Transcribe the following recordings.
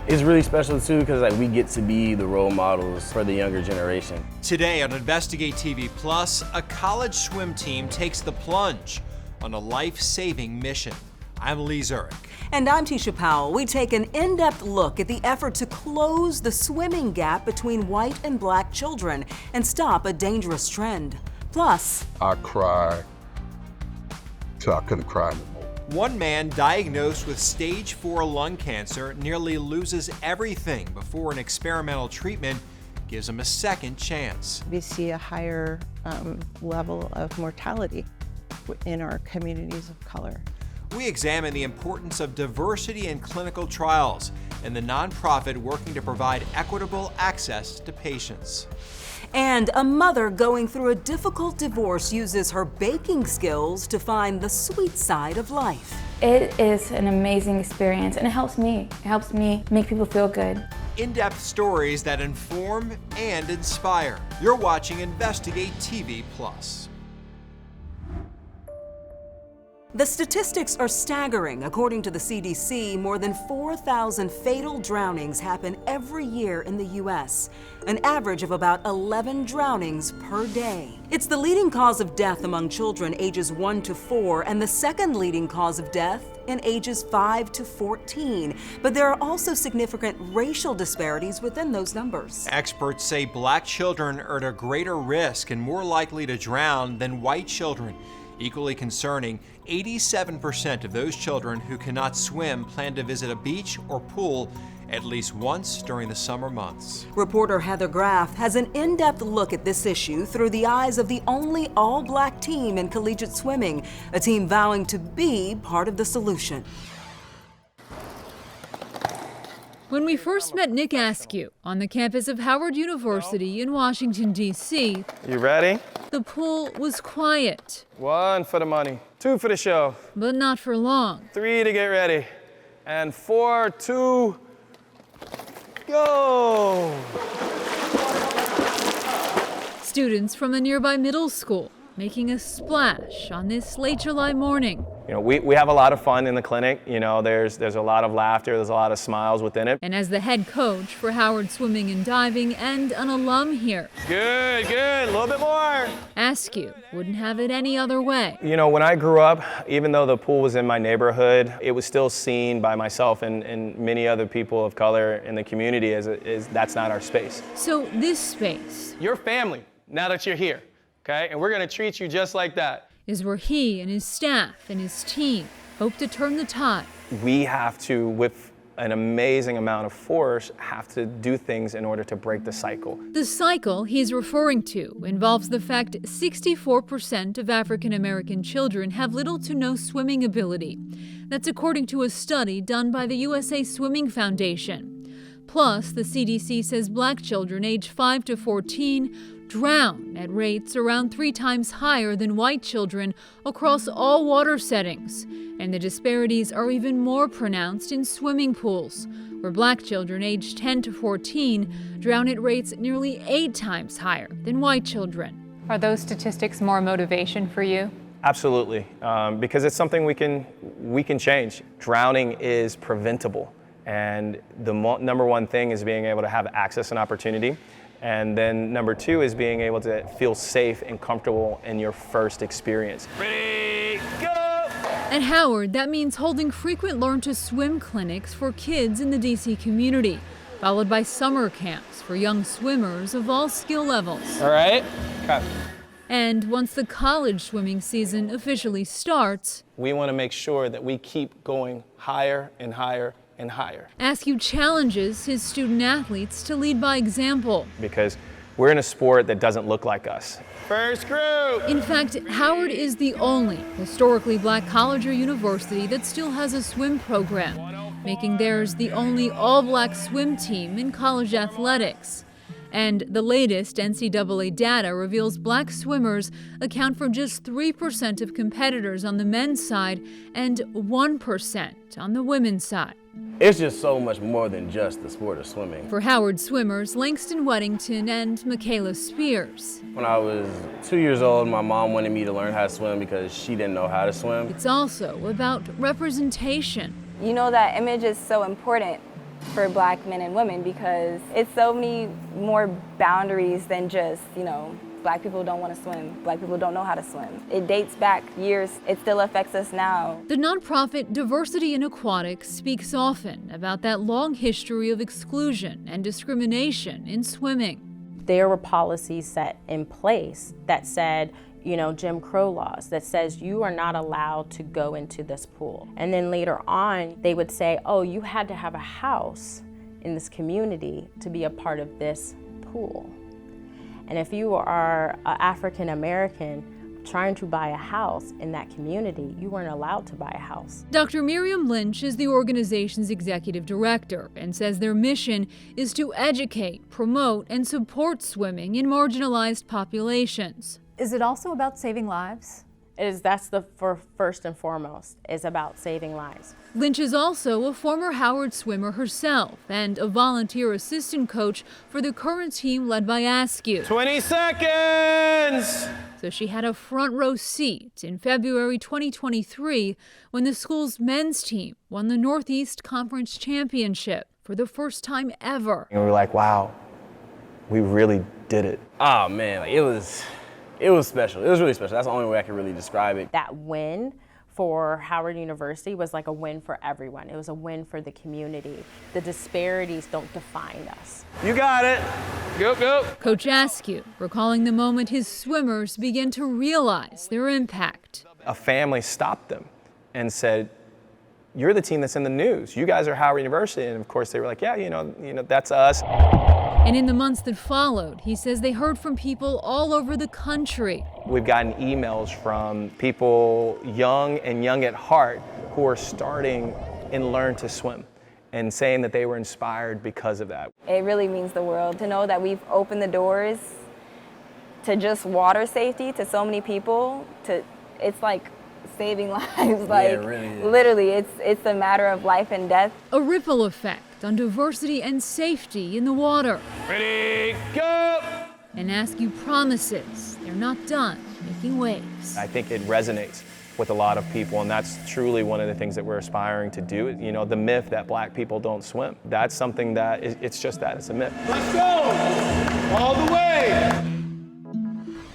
It's really special too because like we get to be the role models for the younger generation. Today on Investigate TV Plus, a college swim team takes the plunge on a life-saving mission. I'm Lee Zurich. And I'm Tisha Powell. We take an in-depth look at the effort to close the swimming gap between white and black children and stop a dangerous trend. Plus, I cried till I couldn't cry no more. One man diagnosed with stage 4 lung cancer nearly loses everything before an experimental treatment gives him a second chance. We see a higher level of mortality in our communities of color. We examine the importance of diversity in clinical trials and the nonprofit working to provide equitable access to patients. and a mother going through a difficult divorce uses her baking skills to find the sweet side of life. It is an amazing experience, and it helps me. It helps me make people feel good. In-depth stories that inform and inspire. You're watching Investigate TV Plus. The statistics are staggering. According to the CDC, more than 4,000 fatal drownings happen every year in the U.S., an average of about 11 drownings per day. It's the leading cause of death among children ages 1 to 4 and the second leading cause of death in ages 5 to 14. But there are also significant racial disparities within those numbers. Experts say black children are at a greater risk and more likely to drown than white children. Equally concerning, 87% of those children who cannot swim plan to visit a beach or pool at least once during the summer months. Reporter Heather Graff has an in-depth look at this issue through the eyes of the only all-black team in collegiate swimming, a team vowing to be part of the solution. When we first met Nick Askew on the campus of Howard University in Washington, D.C., You ready? the pool was quiet. 1 for the money, 2 for the show, But not for long. 3 to get ready, and 4, 2, go! Students from a nearby middle school making a splash on this late July morning. You know, we have a lot of fun in the clinic. You know, there's a lot of laughter, there's a lot of smiles within it. And as the head coach for Howard Swimming and Diving and an alum here, Good, a little bit more. Askew wouldn't have it any other way. You know, when I grew up, even though the pool was in my neighborhood, it was still seen by myself and many other people of color in the community as that's not our space. So this space You're family now that you're here, okay? And we're gonna treat you just like that. is where he and his staff and his team hope to turn the tide. We have to, with an amazing amount of force, have to do things in order to break the cycle. The cycle he's referring to involves the fact 64% of African American children have little to no swimming ability. That's according to a study done by the USA Swimming Foundation. Plus, the CDC says black children aged 5 to 14 drown at rates around 3 times higher than white children across all water settings. And the disparities are even more pronounced in swimming pools, where black children aged 10 to 14 drown at rates nearly 8 times higher than white children. Are those statistics more motivation for you? Absolutely, because it's something we can change. Drowning is preventable, and the number one thing is being able to have access and opportunity. And then number 2 is being able to feel safe and comfortable in your first experience. Ready, go! At Howard, that means holding frequent Learn to Swim clinics for kids in the DC community, followed by summer camps for young swimmers of all skill levels. All right, okay. And once the college swimming season officially starts, We want to make sure that we keep going higher and higher and higher. Askew challenges his student athletes to lead by example. Because we're in a sport that doesn't look like us. First group! In fact, Howard is the only historically black college or university that still has a swim program, making theirs the only all-black swim team in college athletics. And the latest NCAA data reveals black swimmers account for just 3% of competitors on the men's side and 1% on the women's side. It's just so much more than just the sport of swimming. For Howard swimmers Langston Weddington and Michaela Spears, When I was 2 years old, my mom wanted me to learn how to swim because she didn't know how to swim. it's also about representation. You know that image is so important for Black men and women, because it's so many more boundaries than just, Black people don't want to swim. Black people don't know how to swim. It dates back years. It still affects us now. The nonprofit Diversity in Aquatics speaks often about that long history of exclusion and discrimination in swimming. There were policies set in place that said, Jim Crow laws that says you are not allowed to go into this pool. And then later on, they would say, oh, you had to have a house in this community to be a part of this pool. And if you are African American trying to buy a house in that community, you weren't allowed to buy a house. Dr. Miriam Lynch is the organization's executive director and says their mission is to educate, promote, and support swimming in marginalized populations. Is it also about saving lives? That's first and foremost, is about saving lives. Lynch is also a former Howard swimmer herself and a volunteer assistant coach for the current team led by Askew. 20 seconds! So she had a front row seat in February 2023 when the school's men's team won the Northeast Conference Championship for the first time ever. And we were like, wow, we really did it. Oh man, it was special. It was really special. That's the only way I can really describe it. That win for Howard University was like a win for everyone. It was a win for the community. The disparities don't define us. You got it. Go, go. Coach Askew recalling the moment his swimmers began to realize their impact. A family stopped them and said, you're the team that's in the news. You guys are Howard University. And of course they were like, yeah, that's us. And in the months that followed, he says they heard from people all over the country. We've gotten emails from people young and young at heart who are starting and learn to swim and saying that they were inspired because of that. It really means the world to know that we've opened the doors to just water safety to so many people. It's like saving lives. Like, yeah, it really is. Literally, it's a matter of life and death. A ripple effect on diversity and safety in the water. Ready, go! And Askew promises they're not done making waves. I think it resonates with a lot of people, and that's truly one of the things that we're aspiring to do. The myth that Black people don't swim. That's something that it's just that, it's a myth. Let's go! All the way!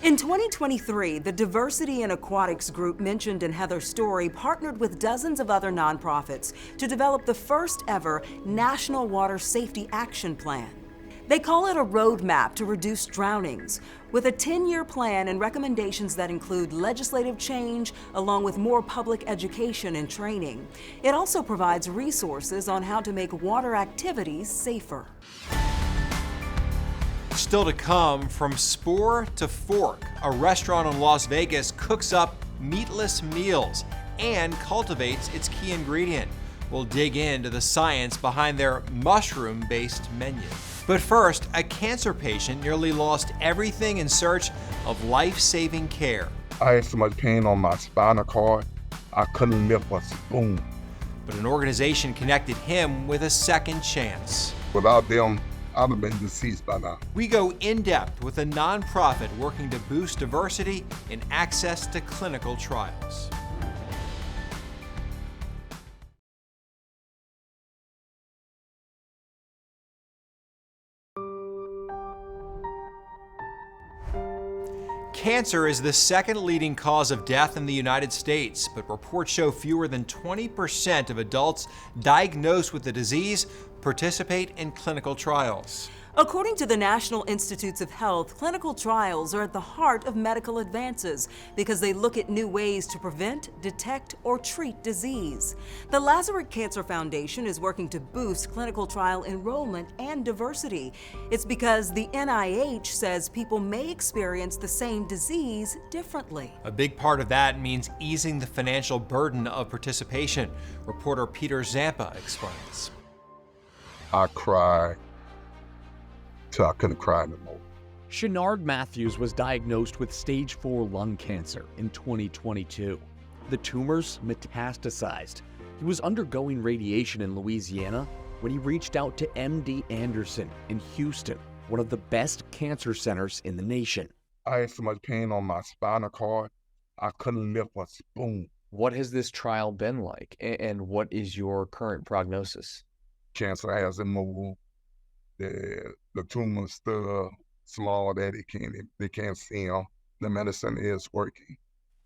In 2023, the Diversity in Aquatics group mentioned in Heather's story partnered with dozens of other nonprofits to develop the first ever National Water Safety Action Plan. They call it a roadmap to reduce drownings, with a 10-year plan and recommendations that include legislative change along with more public education and training. It also provides resources on how to make water activities safer. Still to come, from spore to fork, a restaurant in Las Vegas cooks up meatless meals and cultivates its key ingredient. We'll dig into the science behind their mushroom-based menu. But first, a cancer patient nearly lost everything in search of life-saving care. I had so much pain on my spinal cord, I couldn't lift a spoon. But an organization connected him with a second chance. Without them, I'd have been deceased by now. We go in-depth with a nonprofit working to boost diversity and access to clinical trials. Cancer is the second leading cause of death in the United States, but reports show fewer than 20% of adults diagnosed with the disease participate in clinical trials. According to the National Institutes of Health, clinical trials are at the heart of medical advances because they look at new ways to prevent, detect, or treat disease. The Lazarus Cancer Foundation is working to boost clinical trial enrollment and diversity. It's because the NIH says people may experience the same disease differently. A big part of that means easing the financial burden of participation. Reporter Peter Zampa explains. I cried till I couldn't cry no more. Shenard Matthews was diagnosed with stage 4 lung cancer in 2022. The tumors metastasized. He was undergoing radiation in Louisiana when he reached out to MD Anderson in Houston, one of the best cancer centers in the nation. I had so much pain on my spinal cord, I couldn't lift a spoon. What has this trial been like, and what is your current prognosis? cancer hasn't moved. The tumor's still small that they can't see them. The medicine is working.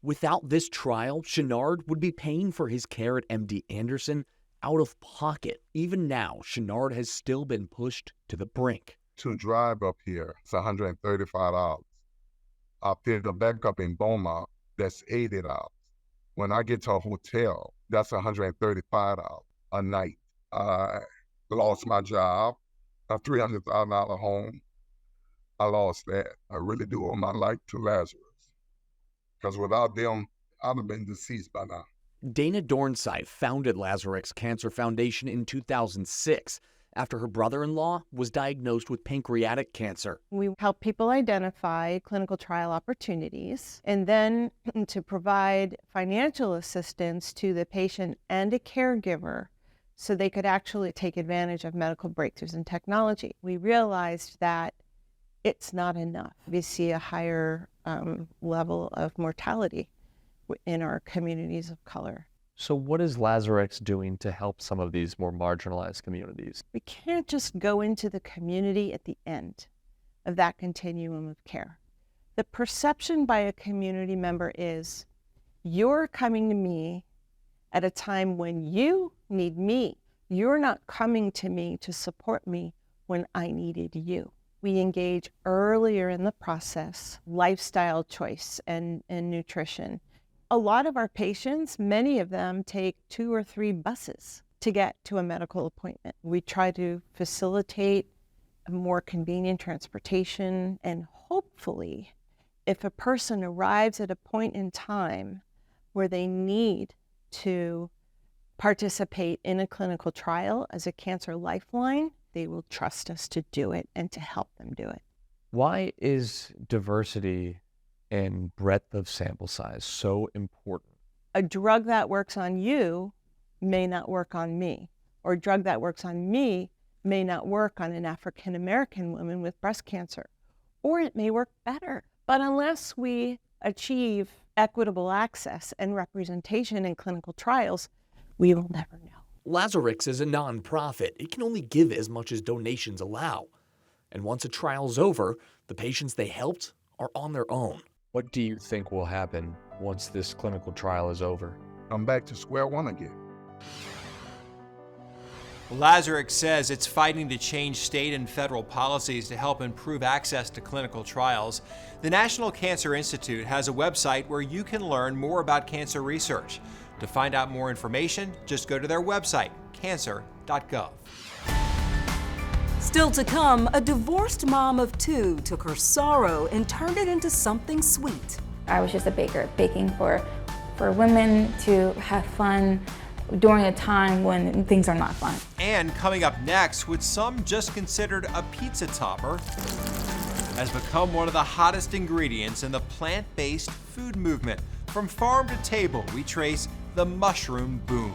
Without this trial, Chenard would be paying for his care at MD Anderson out of pocket. Even now, Chenard has still been pushed to the brink. To drive up here, it's $135. I pick a back up in Beaumont, that's $80. When I get to a hotel, that's $135 a night. I lost my job, a $300,000 home. I lost that. I really do owe my life to Lazarus, because without them, I'd have been deceased by now. Dana Dornsife founded Lazarus Cancer Foundation in 2006 after her brother-in-law was diagnosed with pancreatic cancer. We help people identify clinical trial opportunities and then to provide financial assistance to the patient and a caregiver so they could actually take advantage of medical breakthroughs in technology. We realized that it's not enough. We see a higher level of mortality in our communities of color. So what is Lazarus doing to help some of these more marginalized communities? We can't just go into the community at the end of that continuum of care. The perception by a community member is, you're coming to me at a time when you need me. You're not coming to me to support me when I needed you. We engage earlier in the process, lifestyle choice and nutrition. A lot of our patients, many of them take 2 or 3 buses to get to a medical appointment. We try to facilitate a more convenient transportation, and hopefully, if a person arrives at a point in time where they need to participate in a clinical trial as a cancer lifeline, they will trust us to do it and to help them do it. Why is diversity and breadth of sample size so important? A drug that works on you may not work on me, or a drug that works on me may not work on an African American woman with breast cancer, or it may work better. But unless we achieve equitable access and representation in clinical trials, we will never know. Lazarus is a nonprofit. It can only give as much as donations allow. And once a trial's over, the patients they helped are on their own. What do you think will happen once this clinical trial is over? I'm back to square one again. Lazarus says it's fighting to change state and federal policies to help improve access to clinical trials. The National Cancer Institute has a website where you can learn more about cancer research. To find out more information, just go to their website, cancer.gov. Still to come, a divorced mom of 2 took her sorrow and turned it into something sweet. I was just a baker, baking for women to have fun during a time when things are not fun. And coming up next, what some just considered a pizza topper has become one of the hottest ingredients in the plant-based food movement. From farm to table, we trace the mushroom boom.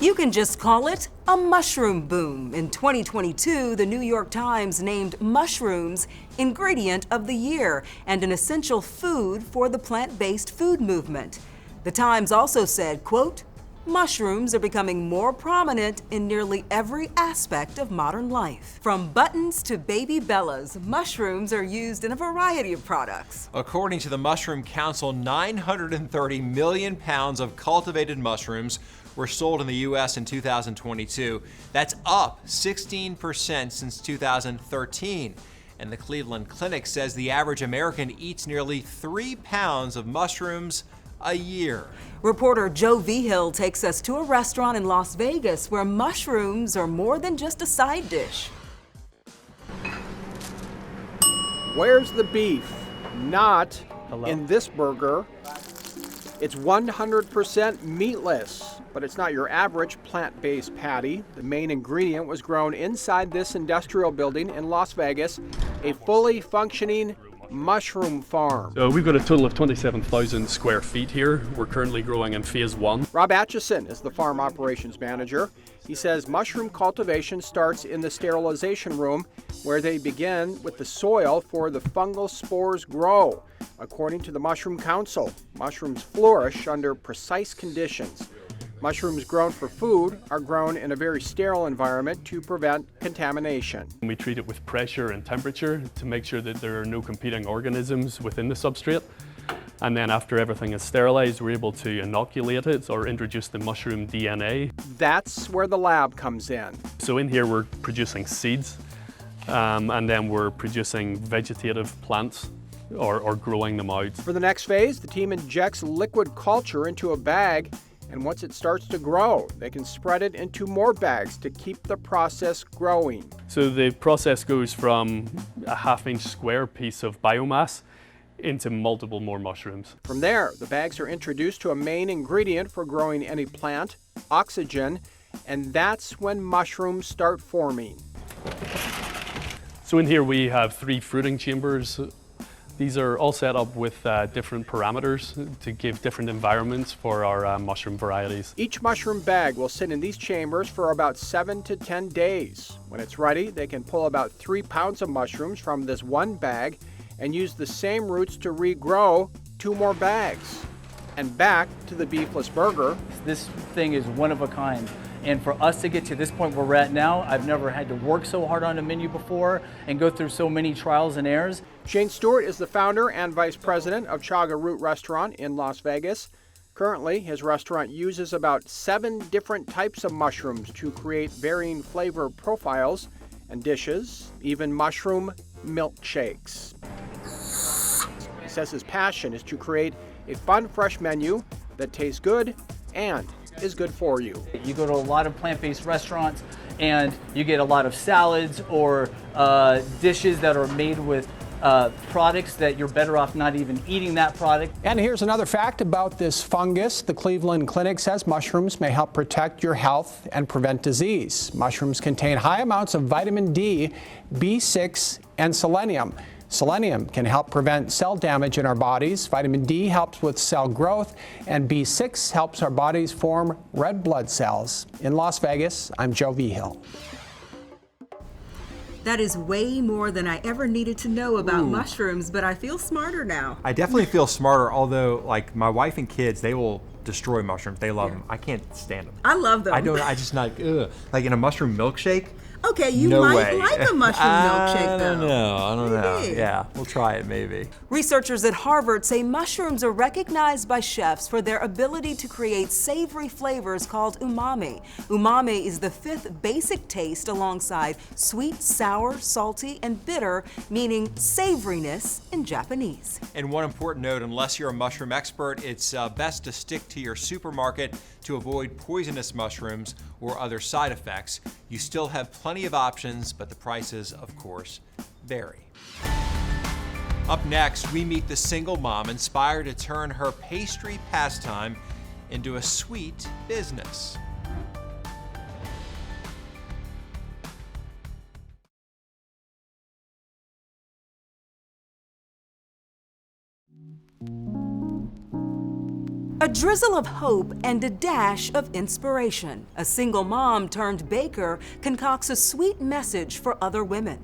You can just call it a mushroom boom. In 2022, the New York Times named mushrooms ingredient of the year and an essential food for the plant-based food movement. The Times also said, quote, mushrooms are becoming more prominent in nearly every aspect of modern life. From buttons to baby bellas, mushrooms are used in a variety of products. According to the Mushroom Council, 930 million pounds of cultivated mushrooms were sold in the U.S. in 2022. That's up 16% since 2013. And the Cleveland Clinic says the average American eats nearly 3 pounds of mushrooms a year. Reporter Joe Vigil takes us to a restaurant in Las Vegas where mushrooms are more than just a side dish. Where's the beef? Not in this burger. It's 100% meatless, but it's not your average plant-based patty. The main ingredient was grown inside this industrial building in Las Vegas, a fully functioning mushroom farm. So we've got a total of 27,000 square feet here. We're currently growing in phase 1. Rob Atchison is the farm operations manager. He says mushroom cultivation starts in the sterilization room, where they begin with the soil for the fungal spores grow. According to the Mushroom Council, mushrooms flourish under precise conditions. Mushrooms grown for food are grown in a very sterile environment to prevent contamination. We treat it with pressure and temperature to make sure that there are no competing organisms within the substrate. And then after everything is sterilized, we're able to inoculate it or introduce the mushroom DNA. That's where the lab comes in. So in here we're producing seeds, and then we're producing vegetative plants or growing them out. For the next phase, the team injects liquid culture into a bag, and once it starts to grow, they can spread it into more bags to keep the process growing. So the process goes from a half-inch square piece of biomass into multiple more mushrooms. From there, the bags are introduced to a main ingredient for growing any plant, oxygen, and that's when mushrooms start forming. So in here we have 3 fruiting chambers. These are all set up with different parameters to give different environments for our mushroom varieties. Each mushroom bag will sit in these chambers for about 7 to 10 days. When it's ready, they can pull about 3 pounds of mushrooms from this one bag and use the same roots to regrow 2 more bags. And back to the beefless burger. This thing is one of a kind. And for us to get to this point where we're at now, I've never had to work so hard on a menu before and go through so many trials and errors. Shane Stewart is the founder and vice president of Chaga Root Restaurant in Las Vegas. Currently, his restaurant uses about 7 different types of mushrooms to create varying flavor profiles and dishes, even mushroom milkshakes. He says his passion is to create a fun, fresh menu that tastes good and is good for you. You go to a lot of plant-based restaurants and you get a lot of salads or dishes that are made with products that you're better off not even eating that product. And here's another fact about this fungus. The Cleveland Clinic says mushrooms may help protect your health and prevent disease. Mushrooms contain high amounts of vitamin D, B6, and selenium. Selenium can help prevent cell damage in our bodies. Vitamin D helps with cell growth, and B6 helps our bodies form red blood cells. In Las Vegas, I'm Joe Vigil. That is way more than I ever needed to know about mushrooms, but I feel smarter now. I definitely feel smarter, although like my wife and kids, they will destroy mushrooms. They love them. I can't stand them. I love them. I just not, ugh. Like in a mushroom milkshake. Okay, you No might way. like a mushroom milkshake, though. I don't know. Maybe. Yeah, we'll try it maybe. Researchers at Harvard say mushrooms are recognized by chefs for their ability to create savory flavors called umami. Umami is the 5th basic taste alongside sweet, sour, salty, and bitter, meaning savoriness in Japanese. And one important note, unless you're a mushroom expert, it's best to stick to your supermarket to avoid poisonous mushrooms or other side effects. You still have plenty of options, but the prices, of course, vary. Up next, we meet the single mom inspired to turn her pastry pastime into a sweet business. A drizzle of hope and a dash of inspiration. A single mom turned baker concocts a sweet message for other women.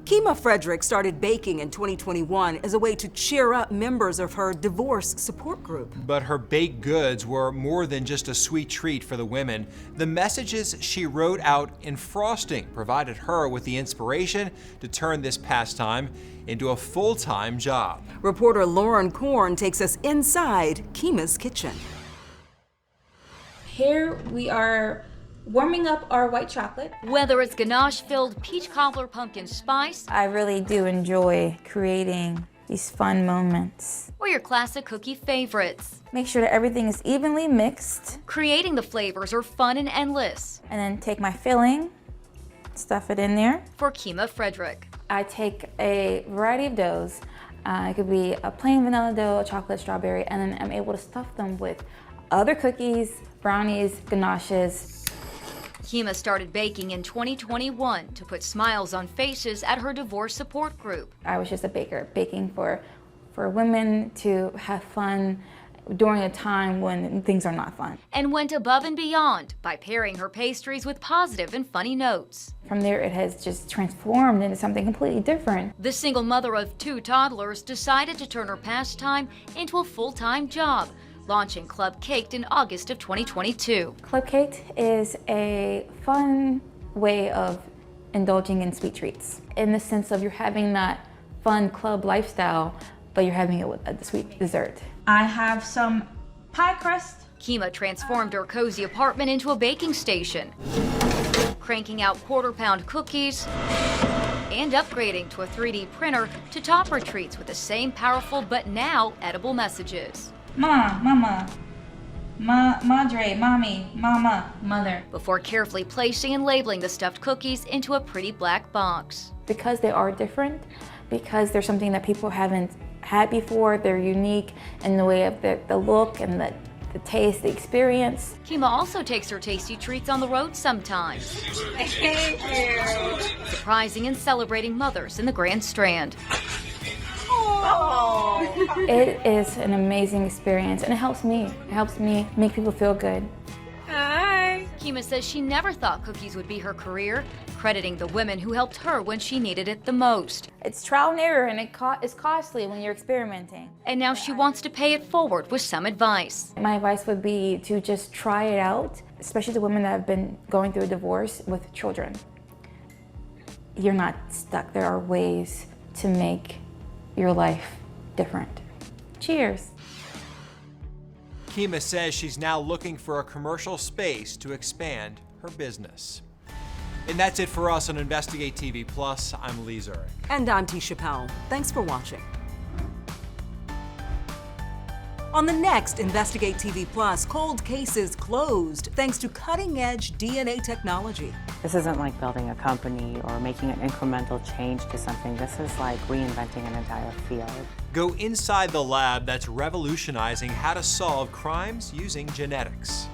Kima Frederick started baking in 2021 as a way to cheer up members of her divorce support group. But her baked goods were more than just a sweet treat for the women. The messages she wrote out in frosting provided her with the inspiration to turn this pastime into a full-time job. Reporter Lauren Korn takes us inside Kima's kitchen. Here we are warming up our white chocolate. Whether it's ganache-filled peach cobbler pumpkin spice, I really do enjoy creating these fun moments. or your classic cookie favorites. Make sure that everything is evenly mixed. Creating the flavors are fun and endless. And then take my filling, stuff it in there. For Kima Frederick, I take a variety of doughs. It could be a plain vanilla dough, a chocolate strawberry, and then I'm able to stuff them with other cookies, brownies, ganaches. Kima started baking in 2021 to put smiles on faces at her divorce support group. I was just a baker, baking for women to have fun during a time when things are not fun. And went above and beyond by pairing her pastries with positive and funny notes. From there, it has just transformed into something completely different. The single mother of 2 toddlers decided to turn her pastime into a full-time job, launching Club Caked in August of 2022. Club Caked is a fun way of indulging in sweet treats, in the sense of you're having that fun club lifestyle, but you're having it with a sweet dessert. I have some pie crust. Kima transformed her cozy apartment into a baking station, cranking out quarter-pound cookies and upgrading to a 3D printer to top her treats with the same powerful but now edible messages. Ma, mama, madre, mommy, mama, mother. Before carefully placing and labeling the stuffed cookies into a pretty black box. Because they are different, because they're something that people haven't had before, they're unique in the way of the look and the taste, the experience. Kima also takes her tasty treats on the road sometimes. Thank you. Surprising and celebrating mothers in the Grand Strand. It is an amazing experience, and it helps me. It helps me make people feel good. Hi. Kima says she never thought cookies would be her career, crediting the women who helped her when she needed it the most. It's trial and error, and it's costly when you're experimenting. And now she wants to pay it forward with some advice. My advice would be to just try it out, especially the women that have been going through a divorce with children. You're not stuck. There are ways to make your life different. Cheers. Kima says she's now looking for a commercial space to expand her business. And that's it for us on Investigate TV Plus. I'm Lee Zurich. And I'm Tisha Powell. Thanks for watching. On the next Investigate TV Plus, cold cases closed thanks to cutting-edge DNA technology. This isn't like building a company or making an incremental change to something. This is like reinventing an entire field. Go inside the lab that's revolutionizing how to solve crimes using genetics.